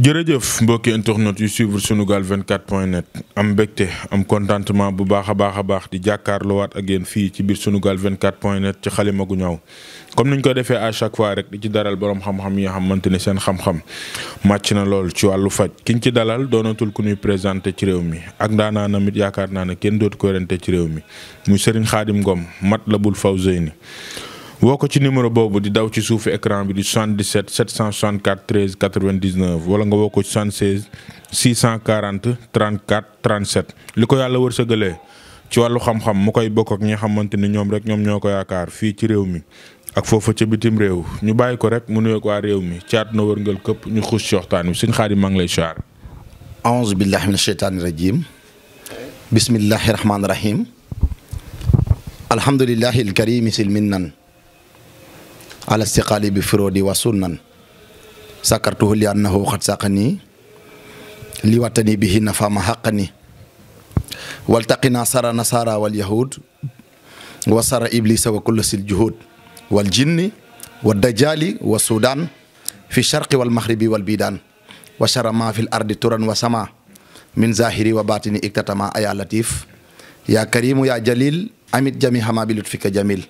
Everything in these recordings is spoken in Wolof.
jërëjëf mbokki internet yu suivre Sunugal 24.net am mbégte am contentement bu baax a baax di jàkkaarloowaat ak yéen fii ci biir Sunugal 24.net ci xalima gu ñaaw comme niñ ko defee à chaque fois rek di ci dalal borom xam-xam yi nga xamante ne seen xam-xam màcc na lool ci wàllu faj kiñ ci dalal doonatul ku ñuy présenté ci réew mi ak ndaanaanam it yaakaar naa ne kenn dootu ko rente ci réew mi muy Serigne Khadim Ngom Matlabul Fawzeyni woo ko ci numéro boobu di daw ci suufu écran bi di 77 764 13 99 wala nga woo ko ci 76 640 34 37 li ko yàlla wërsëgalee ci wàllu xam-xam mu koy bokk ak ñi nga xamante ni ñoom ñoo ko yaakaar fii ci réew mi ak foofa ca bitim réew ñu bàyyi ko rek mu nuyoog waa réew mi caat na wërngal këpp ñu xuus ci waxtaan wi sëñ Xaadim maa ngi lay siyaar. aouzu billahi mina sheytaani rajim bismillahi rahmaani rahim alhamdulillahi alkarimi silminnan ala istiqaali bi firodi wa sunnan sakartuhu li annahu xat saqani li watani bihi nafama xaqani waltaqina sara nasara wal yahud wa sara iblisa wa kulla sil juhud wal jinni wa dajali wa sudan fi sharqi wal maghribi wal bidan wa shara ma fi l ardi turan wa sama min zahiri wa batini iktatama aya latif ya karimu ya jalil amit jami hama bi lutfika jamil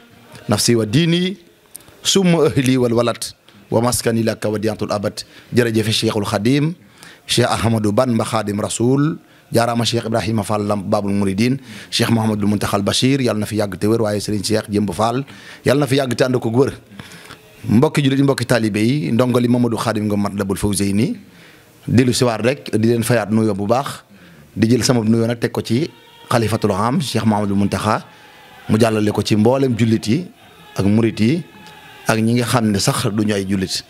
nafsi wa diini summa ahli wal walat wa maskani laka wa diyantul abad jërëjëfe Cheikhul Khadim Cheikh Ahmadou Bamba Khadim Rasoul jaaraama Cheikh Ibrahima Fall Lamp Babul Mouridine Cheikh Mouhamadul Muntaxal Bachir yàlla na fi yàgg te wér waaye Serigne Cheikh Jëmb Fall yàlla na fi yàgg te ànd ko wër mbokki jullit mbokki taalibe yi ndongali Mamadou Khadim Ngom Matlabul Fawzeyni dellu siwaat rek di leen fayaat nuyoo bu baax di jël sama nuyoo nag teg ko ci xalifatul am Cheikh Mouhamadul Muntaxa mu jàllale ko ci mboolem jullit yi ak murit yi ak ñi nga xam ne sax duñu ay jullit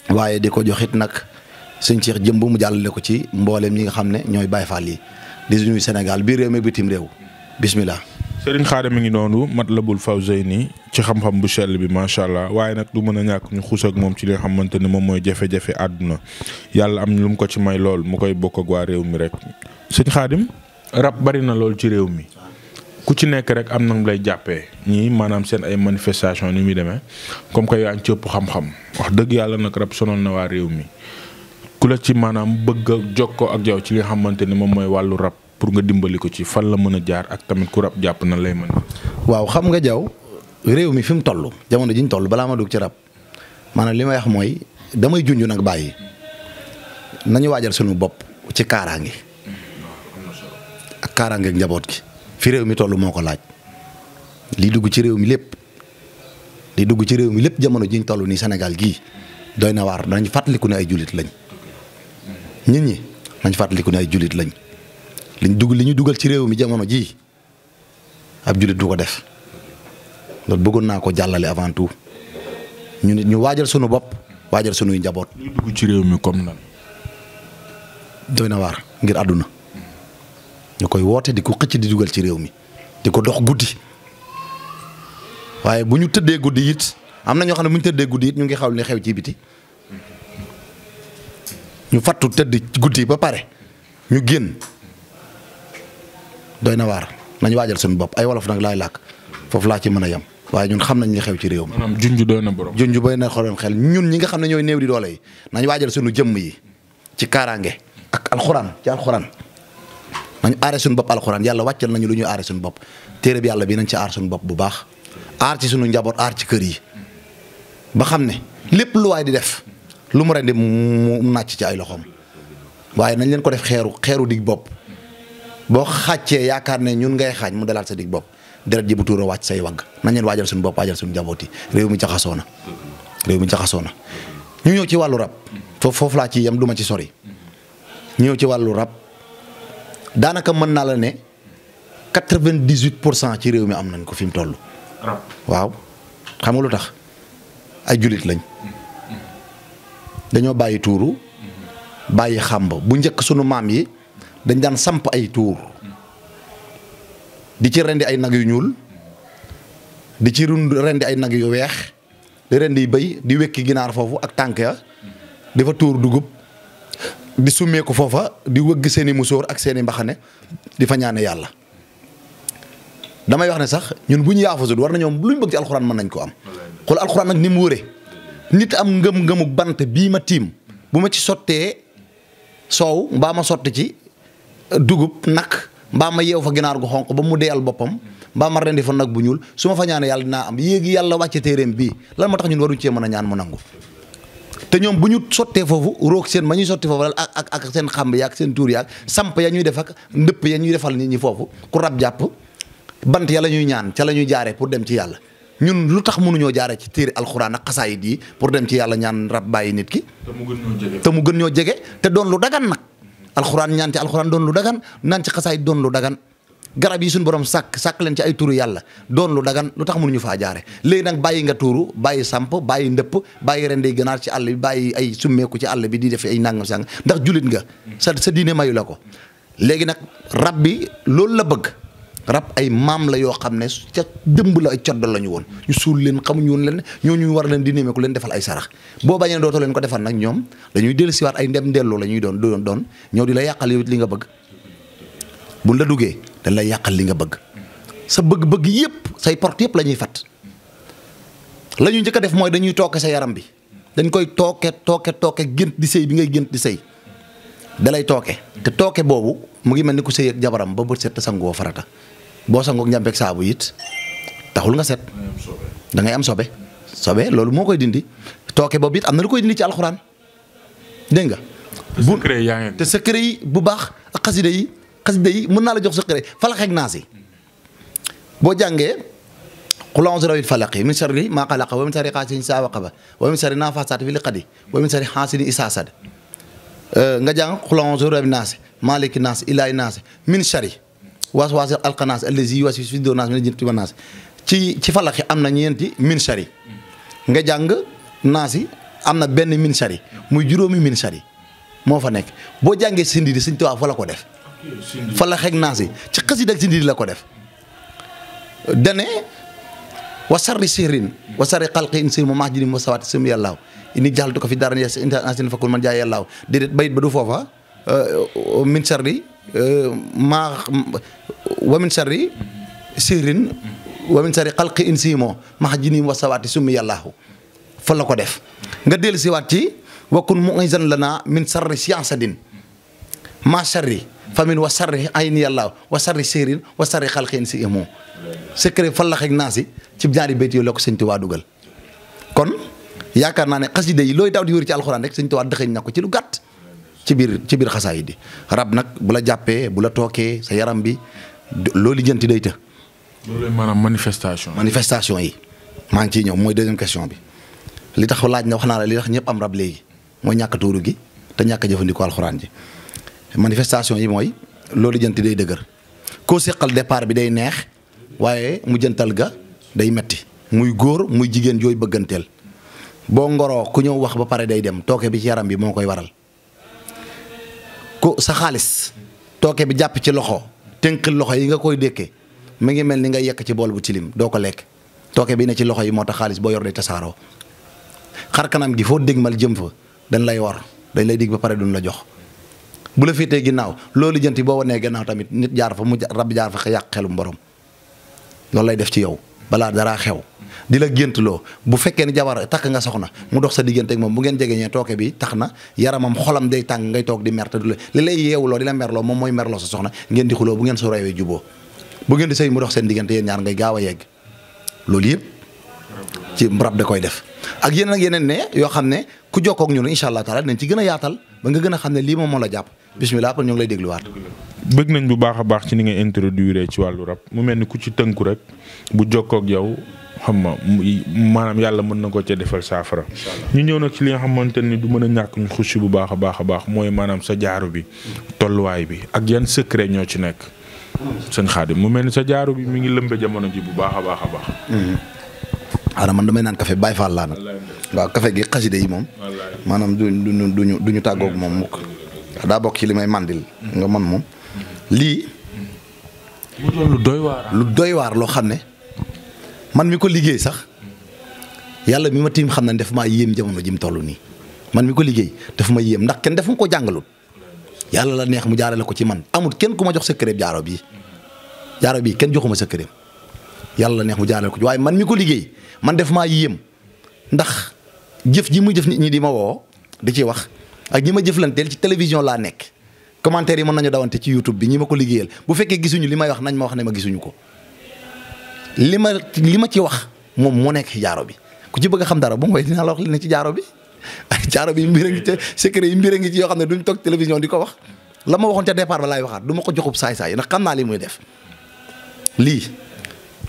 waaye di ko joxit nag sëñ Cheikh Jëmb mu jàllale ko ci mboolem ñi nga xam ne ñooy Baay Faal yi di nuyu Sénégal biir réew mi bitim réew bismillah. Serigne Khadim mi ngi noonu Matlabul Fawzeyni ci xam-xam bu sell bi macha allah waaye nag du mën a ñàkk ñu xuus ak moom ci li nga xamante ne moom mooy jafe-jafe àdduna yàlla am lu mu ko ci may lool mu koy bokk ak waa réew mi rek. sëñ Khadim rab bari na lool ci réew mi. ku ci nekk rek am na mu lay jàppee ñii maanaam seen ay manifestation ni muy demee comme que yaa ngi ci ëpp xam-xam wax dëgg yàlla nag rab sonal na waa réew mi ku la ci maanaam bëgg a jokkoo ak yow ci li nga xamante ni moom mooy wàllu rab pour nga dimbali ko ci fan la mën a jaar ak tamit ku rab jàpp na lay mën. waaw xam nga jaw réew mi fi mu toll jamono ji ñu toll balaa ma dugg ci rab maanaam li may wax mooy damay junj nag bàyyi nañu waajal suñu bopp ci kaaraange ak kaaraange ak njaboot gi. fi réew mi toll moo ko laaj li dugg ci réew mi lépp jamono jiñ toll nii Sénégal gii doy na waar nañ fàttaliku ne ay jullit lañ nit ñi nañ fàttaliku ne ay jullit lañ li ñu dugal ci réew mi jamono jii ab jullit du ko def loolu bëggoon naa ko jàllale avant tout ñu nit ñu waajal sunu bopp waajal sunuy njaboot. li dugg ci réew mi comme nan. doy na waar ngir àdduna. ñu koy woote di ko xëcc di dugal ci réew mi di ko dox guddi waaye bu ñu tëddee guddi it am na ñoo xam ne bu ñu tëddee guddi it ñu ngi xaw li xew ci biti ñu fattu tëdd guddi ba pare ñu génn doy na waar nañu waajal suñu bopp ay wolof nag laay làkk foofu laa ci mën a yem waaye ñun xam nañ li xew ci réew mi. maanaam junj doy na borom. junj doy na xooloon xel ñun ñi nga xam ne ñooy néew di doole yi nañu waajal suñu jëmm yi ci kaaraange ak alxuraan ci alxuraan. nañu aare suñu bopp alxuraan yàlla wàccal nañu lu ñuy aare suñu bopp téere bi yàlla bi nañ ci aar suñu bopp bu baax aar ci suñu njaboot aar ci kër yi ba xam ne lépp lu waay di def lu mu rendi mu nàcc ci ay loxoom waaye nañ leen ko def xeeru dig bopp boo xàccee yaakaar ne ñun ngay xaañ mu dalaat sa dig bopp deret ji bu tuura wàcc say wagg nañ leen waajal suñu bopp waajal suñu njaboot yi réew mi jaxasoo na ñu ñëw ci wàllu rab foofu laa ci yem du ma ci sori ñu ñëw ci wàllu rab daanaka mën naa la ne 98% ci réew mi am nañ ko fi mu toll. waaw xam nga lu tax ay jullit lañ dañoo bàyyi tuuru bàyyi xàmb bu njëkk sunu maam yi dañ daan samp ay tuur di ci rendi ay nag yu ñuul di ci rendi ay nag yu weex di rendi bëy di wekki ginaar foofu ak tànk ya di fa tuur dugub. di summeeku foofa di wëgg seeni musóor ak seeni mbaxane di fa ñaane yàlla damay wax ne sax ñun bu ñu yaafusut war nañoo luñ bëgg ci alxuraan mën nañ ko am. xool alxuraan nag ni mu wëree nit am ngëm-ngëmu bant bii ma tiim bu ma ci sottee soow mbaa ma sotti ci dugub nag mbaa ma yeew fa ginaar gu xonq ba mu deyal boppam mbaa ma rendi fa nag bu ñuul su ma fa ñaanee yàlla dinaa am yéegi yàlla wàcce téeréem bii lan moo tax ñun waruñ cee mën a ñaan mu nangu te ñoom bu ñu sottee foofu roog seen ma ñuy sotti foofu ak seen xamb yaak seen tuur yaak samp ya ñuy def ak ndëpp ya ñuy defal nit ñi foofu ku rab jàpp bant ya la ñuy ñaan ca la ñuy jaaree pour dem ci yàlla ñun lu tax mënuñoo jaaree ci téere alxuraan ak xasaayid yi pour dem ci yàlla ñaan rab bàyyi nit ki te mu gën ñoo jege te doon lu dagan nag alxuraan ñaan ci alxuraan doon lu dagan naan ci xasaayid doon lu dagan garab yi suñu borom sàkk leen ci ay turu yàlla doon lu dagan lu tax mënuñu faa jaare léegi nag bàyyi nga tuuru bàyyi samp bàyyi ndëpp bàyyi rendey ganaar ci àll bi bàyyi ay summeeku ci àll bi di def ay nangam sang ndax jullit nga sa diine mayu la ko léegi nag rab bi loolu la bëgg rab ay maam la yoo xam ne ca dëmb la ay coddal la ñu woon ñu suul leen xamuñu woon leen ñooñu war leen di néemeeku leen defal ay sarax boo bañee dootoo leen ko defal nag ñoom dañuy dellu siwaat ay ndem ndellu la ñuy doon ñëw di la yàqal yow li nga bëgg buñ la duggee dañ lay yàqal li nga bëgg sa bëgg-bëgg yëpp say porte yëpp la ñuy fat la ñuy njëkk a def mooy dañuy tooke sa yaram bi dañ koy tooke gént di sëy bi ngay gént di sëy da lay tooke te tooke boobu mu ngi mel ni ku sëy ak jabaram ba bët set te sangoo farata boo sangook njàmpeeg saabu it taxul nga set da ngay am sobe loolu moo koy dindi tooke boobu it am na lu koy dindi ci alxuraan dégg nga te secret yi bu baax ak xasida yi mën naa la jox secret falax ak naas yi boo jàngee qul a'uuzu bi rabbil falaq min sharri maa xalaqa wa min sharri xaasidin izaa waqab wa min sharri naafaasaati fil uqad wa min sharri haasidin izaa hasad nga jàng qul a'uuzu bi rabbin naas maaliki naas ilaahin naas min sharri waswaasil xannaas allazii yuwaswisu fii suduurin naas minal jinnati wan naas ci falax am na ñeenti min sharri nga jàng naas yi am na benn min sharri muy juróomi min sharri moo fa nekk boo jàngee Sindidi Sëñ Tuubaa fa la ko def falax ak naas yi ci xasida ak Sindidi la ko def dane wa sarri sihrin wa sarri xalqi in sir ma max jinim wa sawaati sëm yàllaaw ini jaxaltu ko fi daran yes international fakul man jaay yàllaaw déedéet bayit ba du foofa min sharri wa min sharri sihrin wa min sharri xalqi in simo max jinim wa sawaati sëm yàllaaw fa la ko def nga dellu siwaat ci wakun mu'izan lana min sarri siyansadin ma sharri famin wa sarri ayni yàllaaw wa sarri sihrin wa sarri xalqi in simo secret fallax ak naas yi ci ñaari béyt yooyu la ko Sëñ Tuubaa dugal kon yaakaar naa ne xasida yi looy daw di wër ci alxuraan rek Sëñ Tuubaa dëxëñ na ko ci lu gàtt ci biir xasaay di rab nag bu la jàppee bu la tookee sa yaram bi loolu lijjanti day të. loolu maanaam manifestation yi maa ngi ciy ñëw mooy deuxième question bi li tax laaj na wax naa la li tax ñëpp am rab léegi mooy ñàkk tuuru gi te ñàkk jëfandikoo alxuraan ji manifestation yi mooy loolu lijjanti day dëgër koo seqal départ bi day neex. waaye mu jëntal ga day metti muy góor muy jigéen jooy bëgganteel boo ngoroo ku ñëw wax ba pare day dem tooke bi ci yaram bi moo koy waral ku sa xaalis tooke bi jàpp ci loxo tënk loxo yi nga koy dékkee mi ngi mel ni nga yekk ci bool bu tilim doo ko lekk tooke bi ne ci loxo yi moo tax xaalis boo yor day tasaaroo xar kanam gi foo dégmal jëm fa dañ lay war dañ lay dig ba pare duñ la jox bu la féetee ginnaaw loolu jënti boo wanee gannaaw tamit nit jaar fa mu rab jaar fa yàq xelum borom loolu lay def ci yow balaa dara xew di la géntloo bu fekkee ni jabar takk nga soxna mu dox sa diggante ak moom bu ngeen jegeñee tooke bi tax na yaramam xolam day tàng ngay toog di mer te du la li lay yeewuloo di la merloo moom mooy merloo sa soxna ngeen di xuloo bu ngeen so reewee juboo bu ngeen di sëy mu dox seen diggante yéen ñaar ngay gaaw a yegg loolu yëpp ci rab da koy def ak yeneen ne yoo xam ne ku jokkoo ak ñun incha allah taala dinañ ci gën a yaatal ba nga gën a xam ne lii moom moo la jàpp bismillah kon ñu ngi lay dégluwaat. bëgg nañ bu baax a baax ci ni nga introduire ci wàllu rab mu mel ni ku ci tënku rek bu jokkoo ak yow xam nga maanaam yàlla mën na ko ca defal saafara. ñu ñëw nag ci li nga xamante ni du mën a ñàkk ñu xusi bu baax a baax mooy maanaam sa jaaru bi tolluwaay bi ak yan secret ñoo ci nekk. sëñ Xaadim mu mel ni sa jaaru bi mi ngi lëmbe jamono ji bu baax a baax. ana man damay naan café Baay Faal laa nag waaw café gi xaside yi moom maanaam duñu tàggoog moom mukk daa bokk ci li may mandil nga man moom lii mu doon lu doy waar loo xam ne man mi ko liggéey sax yàlla mi ma tiim xam ne daf maa yéem jamono ji mu toll nii man mi ko liggéey daf ma yéem ndax kenn def ma ko jàngalul yàlla la neex mu jaarale ko ci man amul kenn ku ma jox secret jaaro bii kenn joxuma secret yàlla la neex mu jaarale ko ci waaye man mi ko liggéey man def maa yéem ndax jëf ji muy jëf nit ñi di ma woo di ci wax ak ñi ma jëflanteel ci télévision laa nekk commentaire yi mën nañu dawante ci YouTube bi ñi ma ko liggéeyal bu fekkee gisuñu li may wax nañ ma wax ne ma gisuñu ko li ma ci wax moom moo nekk ci jaaro bi ku ci bëgg a xam dara bu mooy dinaa la wax li ne ci jaaro bi jaaro bi mbir a ngi ci secret yi mbir a ngi ci yoo xam ne duñ toog télévision di ko wax la ma waxoon ca départ ba laay waxaat du ma ko joxub saay-saay ndax xam naa li muy def lii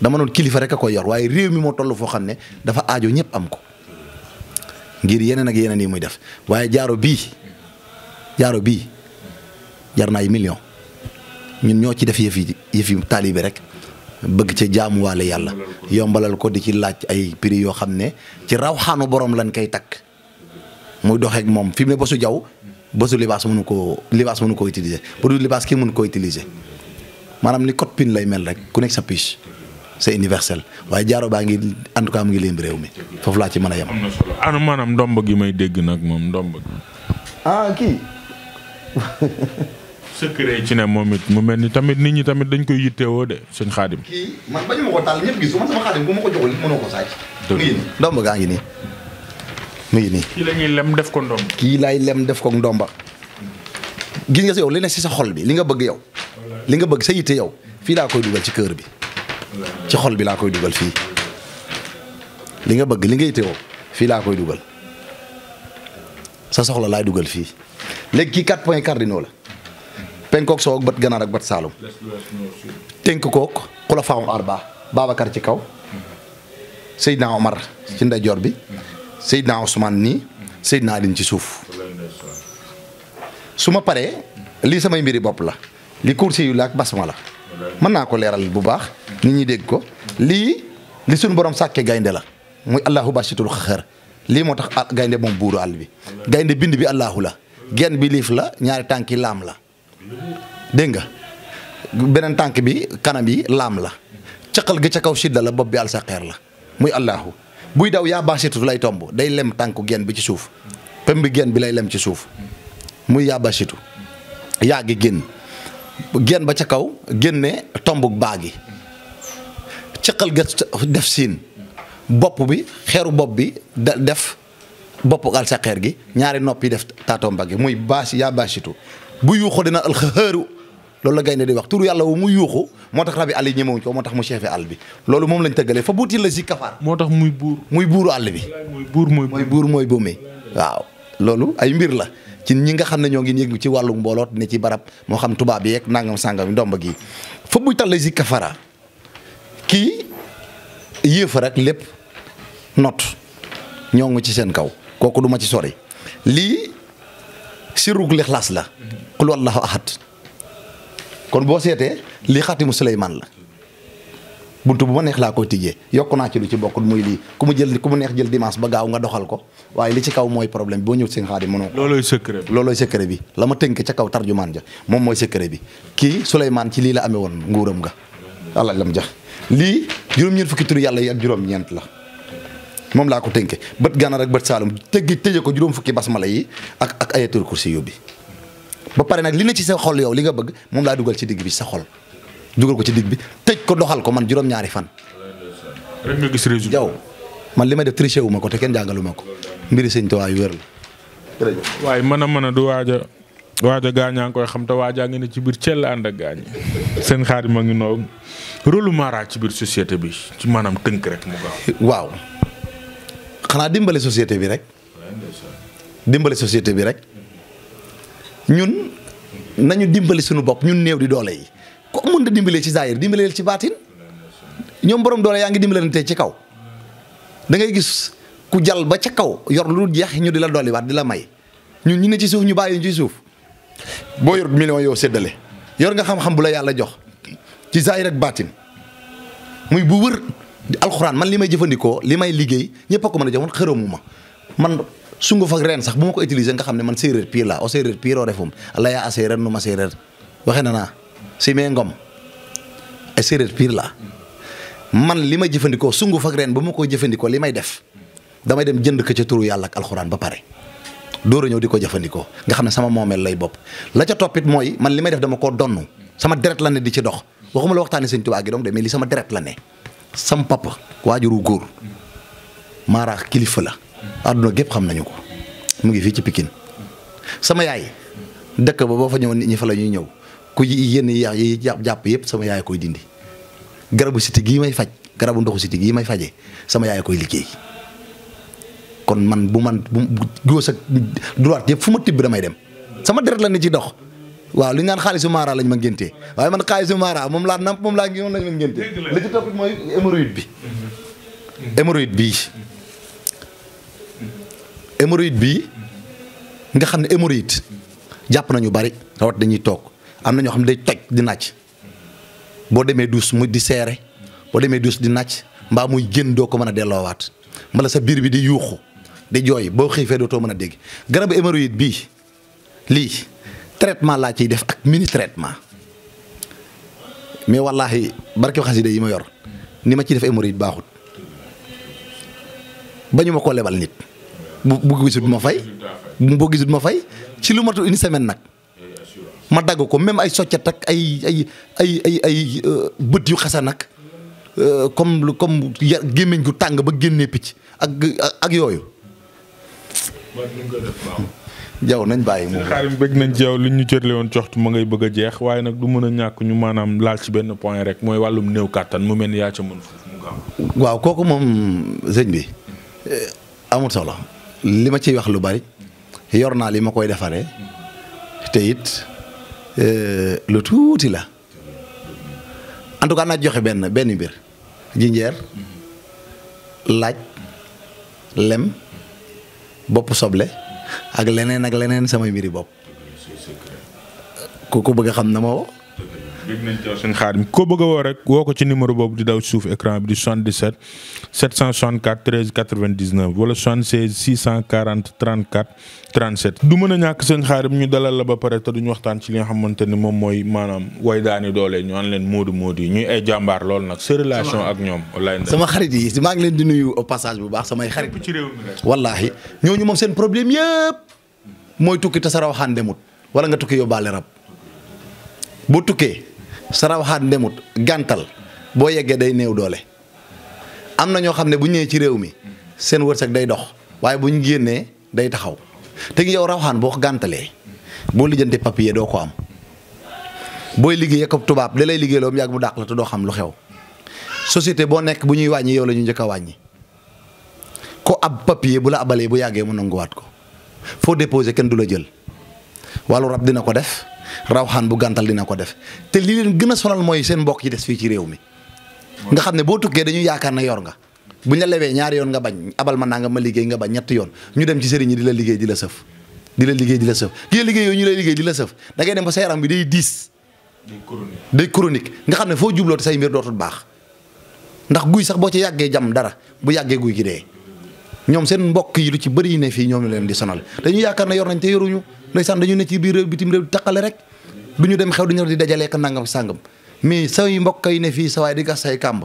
dama noon kilifa rek a koy yor waaye réew mi moo toll foo xam ne dafa aajo ñëpp am ko ngir yeneen ak yeneen yi muy def waaye jaaro bii jar na ay millions ñun ñoo ci def yëfi taalibe rek bëgg ca jaamuwaale yàlla yombalal ko di ci laaj ay prix yoo xam ne ci rawxaanu borom lañ koy takk muy doxeek moom fi mu ne bosu jaw bosu libaas mënu ko utiliser bu dul libaas kii mënu ko utiliser maanaam ni code PIN lay mel rek ku nekk sa piche c'est universel waaye jaaro baa ngi en tout cas mu ngi leen réew mi foofu laa ci mën a yem. am na solo ana maanaam ndomb gi may dégg nag moom ndomb gi. Kii. secret ci ne moom it mu mel ni tamit nit ñi tamit dañ koy yittewoo de sëñ Xaadim. kii man bañu ma ko taal ñëpp gis man sama Xaadim bu ma ko joxul mënoo ko sàcc. mu ngi nii ndomba gaa ngi nii mu ngi nii. kii la ñuy lem def ko ndomba. kii laay lem def ko ndomba. gis nga si yow li ne si sa xol bi li nga bëgg yow. li nga bëgg sa yitte yow fii laa koy dugal ci kër bi. ci xol bi laa koy dugal fii. li nga bëgg li nga yitte yow fii laa koy dugal. sa soxla laay dugal fii léegi kii 4 points cardinaux la. penkook soo ak bët ganaar ak bët saalum tënk kook xulafaawu arba Babacar ci kaw Seydina Omar ci ndeyjoor bi Seydina Ousmane nii Seydina Alin ci suuf su ma paree lii samay mbiri bopp la li kursi yu la ak basma la mën naa ko leeral bu baax nit ñi dégg ko lii li suñu borom sàkke gaynde la muy allahu basitul xaxar lii moo tax gaynde moom buuru àll bi gaynde bind bi allahu la genn bi liif la ñaari tànki laam la dégg nga beneen tànk bi kanam yi laam la caqal gi ca kaw sidda la bopp bi al sa xeer la muy allahu buy daw yaa basitu lay tomb day lem tànku genn bi ci suuf pem bi genn bi lay lem ci suuf muy yaa basitu yaa gi génn genn ba ca kaw génne tombuk baa gi caqal ga def siin bopp bi xeeru bopp bi def bopp al sa xeer gi ñaari nopp yi def taatomba gi muy baasi yaa basitu bu yuuxu dina alxëhëru loolu la gaynde di wax turu yàlla wu muy yuuxu moo tax rabi àll yi ñemewuñ ko moo tax mu chefe àll bi loolu moom lañ tëggalee fa buuti la si kafaar moo tax muy buuru àll bi mooy buur mooy buumi waaw loolu ay mbir la ci ñi nga xam ne ñoo ngi yëngu ci wàllu mbooloot ne ci barab moo xam tubaab yi yeeg nangam sàngam ndomba gi fa buy tal la si kafara kii yéefa rek lépp not ñoo ngi ci seen kaw kooku duma ci sori lii sirrug lixlaas la qul wallahu ahad kon boo seetee lii xatimu Suleymaan la buntu bu ma neex laa koy tijjee yokk naa ci lu ci bokkul muy lii ku mu neex jël dimanche ba gaaw nga doxal ko waaye li ci kaw mooy problème bi boo ñëw seen Xaadim mënoo ko loolooy secret bi la ma tënk ca kaw tarjumaan ja moom mooy secret bi kii Suleymaan ci lii la amee woon nguuram nga Allah lam jax lii juróom-ñeent fukki turu yàlla yi ak juróom-ñeent la moom laa ko tënke bët gànnaar ak bët saalum tëje ko juróom fukki basmala yi ak ayatul kursi yóbbi ba pare nag li ne ci sa xol yow li nga bëgg moom laa dugal ci digg bi sa xol dugal ko ci digg bi tëj ko doxal ko man juróom-ñaari fan rek nga gis résultat jaw man li may def triché wu ma ko te kenn jàngalu ma ko mbiri sëñ Tuubaa yu wér la waaye mën a du waaja gaañaa ngi koy xam te waajaa ngi ne ci biir cell ànd ak gaañ seen Xaadim ma ngi noonu rôle mara ci biir société bi ci maanaam tënk rek mu gaaw waaw xanaa dimbale société bi rek ñun nañu dimbali suñu bopp ñun néew di doole yi ko mën da dimbalee ci zaahir dimbaleel ci baatin ñoom borom doole yaa ngi dimbalante ci kaw da ngay gis ku jal ba ca kaw yor lu jeex ñu di la dolliwaat di la may ñun ñu ne ci suuf ñu bàyyi ci suuf boo yor million yow séddale yor nga xam-xam bu la yàlla jox ci zaahir ak baatin muy bu wër alxuraan man li may jëfandikoo li may liggéey ñëpp a ko mën a jox man xërëmu ma man sunguf ak reen sax bu ma ko utiliser nga xam ne man séeréer pire la o séeréer pire o refum ala yaa a séeréer nu ma séeréer waxe na naa si mee ngom ay séeréer pire la man li may jëfandikoo sunguf ak reen ba ma koy jëfandikoo li may def damay dem jënd ko ca turu yàlla ak alxuraan ba pare door a ñëw di ko jëfandikoo nga xam ne sama moomeel lay bopp la ca toppit mooy man li may def dama koo donnu sama deret la ne di ci dox waxuma la waxtaani sëñ Tuubaa gi donc de mais li sama deret la ne sam papa waajuru góor maaraax kilifa la àdduna gépp xam nañu ko mu ngi fii ci Pikine sama yaay dëkk ba boo fa ñëwoon nit ñi fa la ñuy ñëw ku yenn yi jàpp yëpp sama yaay koy dindi garabu siti gii may faj garabu ndoxu siti gii may fajee sama yaay koy liggéey kon man bu gauche ak droite yëpp fu ma tibb damay dem sama deret la ni ci dox waaw li ñu naan xaalisu maara lañ ma ngéntee waaye man xaalisu maara moom laa namp moom lañ ma ngéntee li ci topp mooy hémorroïde bii nga xam ne hémorroïde jàpp nañu bari rawat dañuy toog am na ñoo xam ne day toj di nàcc boo demee duus muy di seere boo demee duus di nàcc mbaa muy génn doo ko mën a delloowaat mbala sa biir bi di yuuxu di jooy boo xiifee dootoo mën a dégg garabu hémorroïde bii lii traitement laa ciy def ak mini traitement mais wallaahi barke xasida yi ma yor ni ma ciy def hémorroïde baaxut bañu ma koo lebal nit bu gisut ma fay boo gisut ma fay ci lu matu une semaine nag ma dagg ko même ay soccet ak ay bët yu xasa nag comme gémmiñ gu tàng ba génnee picc ak yooyu jaw nañ bàyyi moom xaarim bëgg nañ jaw li ñu cërle woon coxtu ma ngay bëgg a jeex waaye nag du mën a ñàkk ñu maanaam laal ci benn point rek mooy wàllum néew kàttan mu mel ni yaa ca mën foofu mu gaaw waaw kooku moom sëñ bi amul solo li ma ciy wax lu bari yor naa li ma koy defaree te it lu tuuti la en tout cas naa joxe benn mbir jinjeer laaj lem bopp soble ak leneen samay mbiri bopp ku ko bëgg a xam na ma woo. dégg nañ ci suñu xaarim ko bëgg a woo rek woo ko ci numéro boobu di daw suuf écran bi di 77 764 13 99 wala 76 640 34 37. du mën a ñàkk seen xaarim ñu dalal la ba pare te duñu waxtaan ci li nga xamante ni moom mooy maanaam way daani doole ñu an leen moodu yi ñuy ay jàmbaar lool nag sa relation ak ñoom. wallaahi sama xarit yi maa ngi leen di nuyu au passage bu baax samay xarit. ci réew mi rek wallaahi ñooñu moom seen problème yëpp mooy tukki te sa rawaxaan demut wala nga tukki yóbbaale rab boo tukkee sa rawaxaan demut gàntal boo yeggee day néew doole am na ñoo xam ne bu ñëwee ci réew mi seen wërsëg day dox waaye bu ñu génnee day taxaw te yow rawaxaan boo ko gàntalee boo lijjante papier doo ko am booy liggéey ak tubaab da lay liggéeyloo mu yàgg mu dàq la te doo xam lu xew société boo nekk bu ñuy wàññi yow la ñu njëkk a wàññi ko ab papier bu la abalee bu yàggee mu nanguwaat ko foo déposé kenn du la jël wàllu rab dina ko def rawxaan bu gàntal dina ko def te li leen gën a sonal mooy seen mbokk yi des fii ci réew mi nga xam ne boo tukkee dañuy yaakaar na yor nga buñ la lewee ñaari yoon nga bañ abal ma nanga ma liggéey nga bañ ñetti yoon ñu dem ci sëriñ yi di la liggéey di la sëf ki la liggéey yooyu ñu lay liggéey di la sëf da ngay dem ba sa yaram bi day diis day chronique nga xam ne foo jubloo te say mbir dootul baax ndax guy sax boo ci yàggee jam dara bu yàggee guy gi dee ñoom seen mbokk yi lu ci bëri ne fii ñoom la leen di sonal dañuy yaakaar na yor nañ te yoruñu ndeysaan dañu ne ci biir réew bitim réew taqale rek du ñu dem xew duñu di dajalee ka nangam sàngam mais say mbokk yi ne fii sa waay di gas say kàmb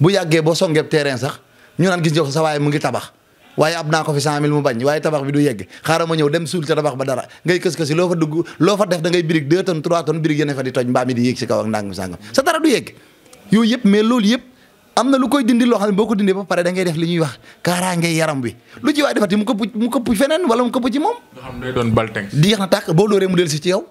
bu yàggee boo songeeb terrain sax ñu naan gis nga sa waay mu ngi tabax waaye ab naa ko fi 100 000 mu bañ waaye tabax bi du yegg xaaral ma ñëw dem suul ca tabax ba dara ngay kës-kësi loo fa dugg loo fa def da ngay birig 2 tonnes 3 tonnes birig yene fa di toj mbaa mi di yéeg si kaw ak nangam sàngam sa dara du yegg yooyu yëpp mais loolu yëpp am na lu koy dindi loo xam ne boo ko dindee ba pare da ngay def li ñuy wax kaaraange yaram bi lu ci waay defati mu këpp feneen wala mu këpp ci moom. nga xam day doon balteng. di jeex na tàkk boo dóoree mu del si ci yow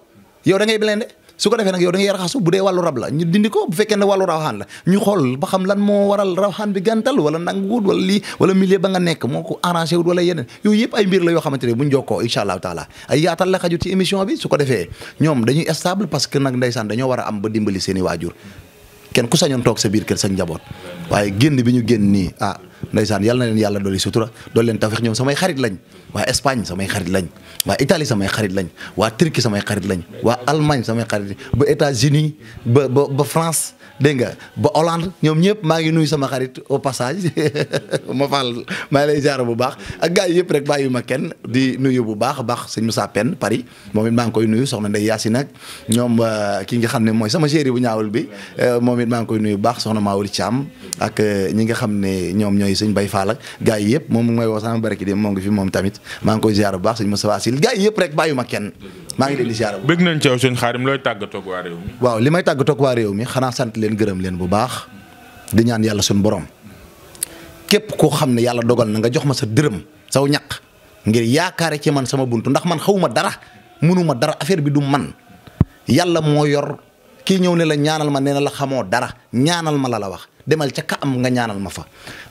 da ngay blende su ko defee nag yow da ngay raxasu bu dee wàllu rab la ñu dindi ko bu fekkee ne wàllu rawxaan la ñu xool ba xam lan moo waral rawxaan bi gàntal wala nanguwut wala lii wala milieu ba nga nekk moo ko arrangé wut wala yeneen yooyu yëpp ay mbir la yoo xamante ne buñ jokkoo incha allahu taala ay yaatal la xajut ci émission bi su ko defee ñoom dañuy stable parce que nag ndeysaan dañoo war a am ba dimbali seen i waajur kenn ku sañoon toog sa biir kër sa njaboot waaye génn bi ñu génn nii ndeysaan yal na leen yàlla dolli sutura dolli leen tawfiq ñoom samay xarit lañ waa Espagne samay xarit lañ waa Italie samay xarit lañ waa Turquie samay xarit lañ waa Allemagne samay xarit ba États-Unis ba France dégg nga ba Hollande ñoom ñëpp maa ngi nuyu sama xarit au passage ma faal maa ngi lay ziar bu baax ak gars yi yëpp rek bàyyi ma kenn di nuyu bu baax a baax sëñ Moussa Penn Paris moom it maa ngi koy nuyu soxna Ndeye Yacine ak ñoom ki nga xam ne mooy sama chéri bu ñaawul bi moom it maa ngi koy nuyu bu baax soxna Maouli Thiam ak ñi nga xam ne ñoom ñooy sëñ Bay Fall ak gars yi yëpp moom mooy woo sama baraki dem moo ngi fi moom tamit maa ngi koy ziar bu baax sëñ Moussa Wassil gars yi yëpp rek bàyyi ma kenn maa ngi leen di ziar bu bëgg nañ ci yow sëñ Xaadim looy tàggatoo ak waa réew mi. waaw li may tàggatoo ak waa réew mi xanaa sant leen gërëm leen bu baax di ñaan yàlla suñu borom képp koo xam ne yàlla dogal na nga jox ma sa dërëm saw ñaq ngir yaakaare ci man sama buntu ndax man xawuma dara mënuma dara affaire bi du man yàlla moo yor kii ñëw ne la ñaanal ma nee na la xamoo dara ñaanal ma la wax demal ca ka am nga ñaanal ma fa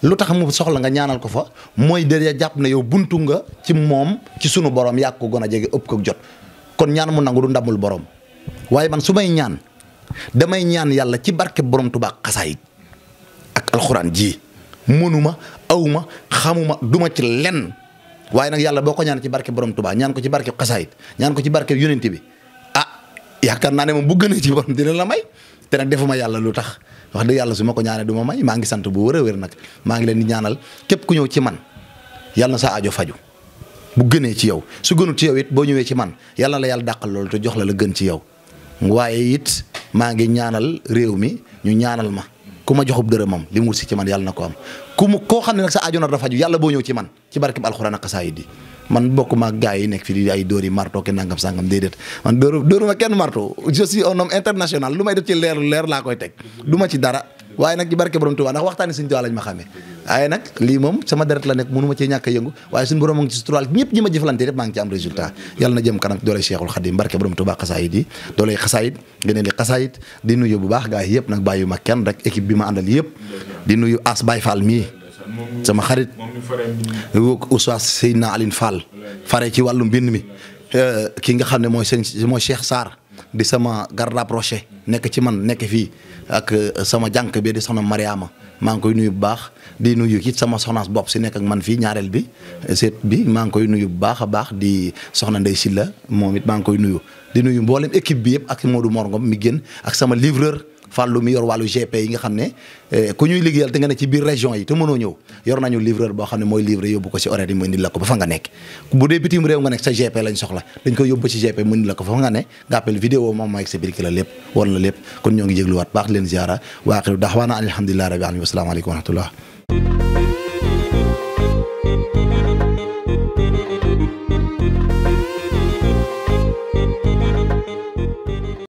lu tax mu soxla nga ñaanal ko fa mooy de jàpp ne yow buntu nga ci moom ci sunu borom yàgg ko gën a jege ëpp ko jot kon ñaan mu nangu du ndamul borom waaye man su may ñaan damay ñaan yàlla ci barke borom Tuubaa xasaayit ak alxuraan ji mënuma awma xamuma duma ci lenn waaye nag yàlla boo ko ñaan ci barke borom Tuubaa ñaan ko ci barke xasaayit ñaan ko ci barke yonent bi yaakaar naa ne moom bu gënee ci borom dina la may te nag defuma yàlla lu tax wax dëgg yàlla su ma ko ñaanee du ma may maa ngi sant bu wër a wër nag maa ngi leen di ñaanal képp ku ñëw ci man yàlla na sa aajo faju bu gënee ci yow su gënul ci yow it boo ñëwee ci man yàlla na la yàlla dàqal loolu te jox la gën ci yow waaye it maa ngi ñaanal réew mi ñu ñaanal ma ku ma joxub dërëmam li mu wut si ci man yàlla na ko am koo xam ne nag sa aajo nar da faju yàlla boo ñëw ci man ci barkeb alxuraan ak xasaayid yi man bokk ma gars yi nekk fi di ay dóor yi marto ke nangam sangam déedéet man dóoruma kenn marto je suis un homme international lu may def ci leer laa koy teg du ma ci dara waaye nag ci barke borom Tuubaa ndax waxtaani Sëñ Tuubaa lañ ma xamee waaye nag lii moom sama deret la nekk mënu ma cee ñàkk a yëngu waaye suñu borom a ngi ci suturaal ñëpp ñi ma jëflante rek maa ngi ci am résultat yàlla na jëm kanam doolay Cheikhul Khadim barke borom Tuubaa xasaayid yi doolay xasaayid ngeen di xasaayid di nuyu bu baax gars yi yëpp nag bàyyi ma kenn rek équipe bi ma àndal yëpp di nuyu As Baye Fall mii sama xarit Oustaz Seydina Aline Fall fare ci wàllu mbind mi ki nga xam ne mooy Cheikh Sarr di sama garde rapproché nekk ci man nekk fii ak sama jànk bi di soxna Mariama maa ngi koy nuyu bu baax di nuyu it sama soxnaas bopp si nekk ak man fii ñaareel bi seet bi maa ngi koy nuyu bu baax a baax di soxna Ndey Silla moom it maa ngi koy nuyu di nuyu mboolem équipe bi yëpp ak Modou Mor Ngom mi génn ak sama livreur Fallou mi yor wàllu GP yi nga xam ne ku ñuy liggéeyal te nga ne ci biir région yi te mënoo ñëw yor nañu livreur boo xam ne mooy livré yóbbu ko si horaire yi mu indil la ko ba fa nga nekk bu dee bitim réew nga nekk sa GP lañ soxla dañ koy yóbbu ci GP mu indil la ko fa nga ne nga appel vidéo moom ma expliqué la lépp war la lépp kon ñoo ngi jégluwaat baax leen ziara waaxiru daxwaana alhamdulillahi rabbil alamin wa salaamu aleykum wa rahmatullah